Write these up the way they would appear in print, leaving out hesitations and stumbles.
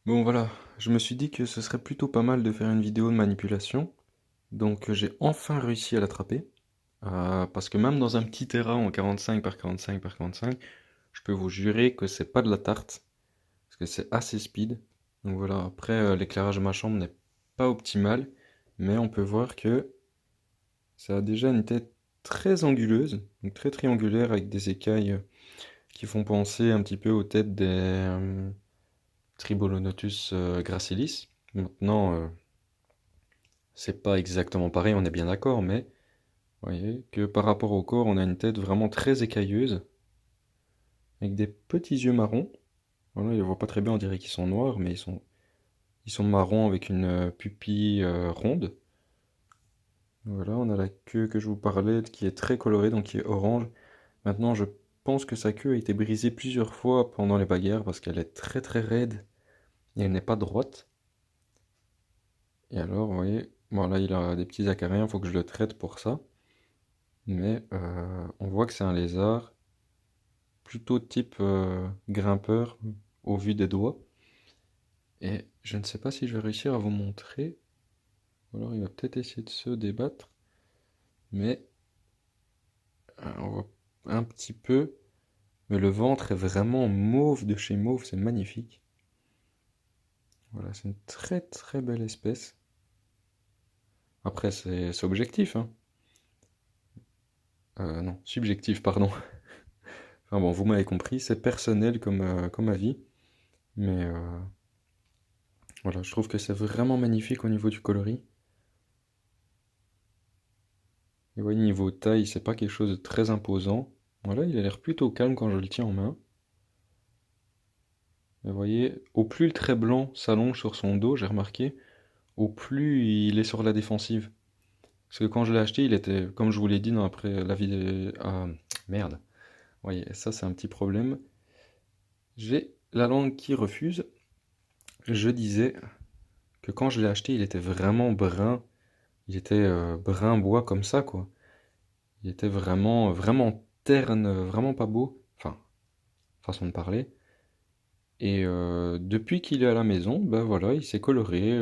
Bon voilà, je me suis dit que ce serait plutôt pas mal de faire une vidéo de manipulation, donc j'ai enfin réussi à l'attraper, parce que même dans un petit terrain en 45 par 45 par 45, je peux vous jurer que c'est pas de la tarte, parce que c'est assez speed. Donc voilà, après l'éclairage de ma chambre n'est pas optimal, mais on peut voir que ça a déjà une tête très anguleuse, donc très triangulaire avec des écailles qui font penser un petit peu aux têtes des Tribolonotus gracilis. Maintenant, c'est pas exactement pareil, on est bien d'accord, mais vous voyez que par rapport au corps, on a une tête vraiment très écailleuse, avec des petits yeux marrons. Voilà, ils ne voient pas très bien, on dirait qu'ils sont noirs, mais ils sont marrons avec une pupille ronde. Voilà, on a la queue que je vous parlais, qui est très colorée, donc qui est orange. Maintenant, je pense que sa queue a été brisée plusieurs fois pendant les bagarres, parce qu'elle est très très raide, et elle n'est pas droite. Et alors, vous voyez, bon là, il a des petits acariens, il faut que je le traite pour ça. Mais on voit que c'est un lézard plutôt type grimpeur au vu des doigts. Et je ne sais pas si je vais réussir à vous montrer. Ou alors il va peut-être essayer de se débattre. Mais on voit un petit peu. Mais le ventre est vraiment mauve de chez mauve, c'est magnifique. Voilà, c'est une très très belle espèce. Après, c'est objectif, hein. Non, subjectif, pardon. Enfin bon, vous m'avez compris, c'est personnel comme avis. Mais voilà, je trouve que c'est vraiment magnifique au niveau du coloris. Et ouais, niveau taille, c'est pas quelque chose de très imposant. Voilà, il a l'air plutôt calme quand je le tiens en main. Et vous voyez, au plus le trait blanc s'allonge sur son dos, j'ai remarqué, au plus il est sur la défensive. Parce que quand je l'ai acheté, il était, comme je vous l'ai dit dans après la vidéo... Ah, merde. Vous voyez, ça c'est un petit problème. J'ai la langue qui refuse. Je disais que quand je l'ai acheté, il était vraiment brun. Il était brun bois comme ça, quoi. Il était vraiment, vraiment terne, vraiment pas beau. Enfin, façon de parler. Et depuis qu'il est à la maison, ben voilà, il s'est coloré.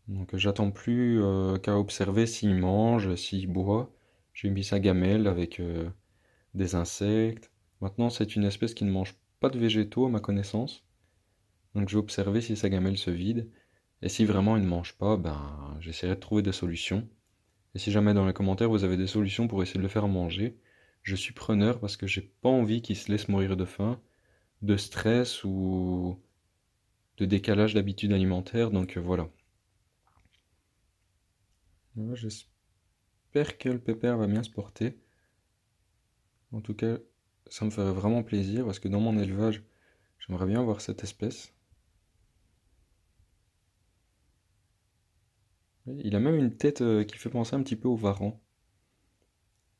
Donc j'attends plus qu'à observer s'il mange, s'il boit. J'ai mis sa gamelle avec des insectes. Maintenant, c'est une espèce qui ne mange pas de végétaux à ma connaissance. Donc je vais observer si sa gamelle se vide. Et si vraiment il ne mange pas, ben j'essaierai de trouver des solutions. Et si jamais dans les commentaires vous avez des solutions pour essayer de le faire manger, je suis preneur parce que j'ai pas envie qu'il se laisse mourir de faim, de stress ou de décalage d'habitude alimentaire, donc voilà. Voilà, j'espère que le pépère va bien se porter. En tout cas, ça me ferait vraiment plaisir parce que dans mon élevage, j'aimerais bien avoir cette espèce. Il a même une tête qui fait penser un petit peu au varan.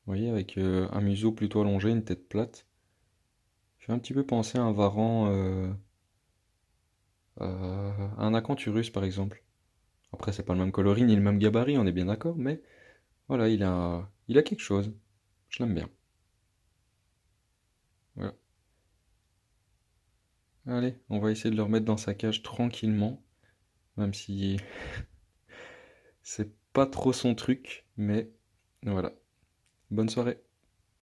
Vous voyez, avec un museau plutôt allongé, une tête plate. Il fait un petit peu penser à un varan, à un acanthurus par exemple. Après, c'est pas le même coloris ni le même gabarit, on est bien d'accord, mais voilà, il a quelque chose. Je l'aime bien. Voilà. Allez, on va essayer de le remettre dans sa cage tranquillement, même si c'est pas trop son truc, mais voilà. Bonne soirée.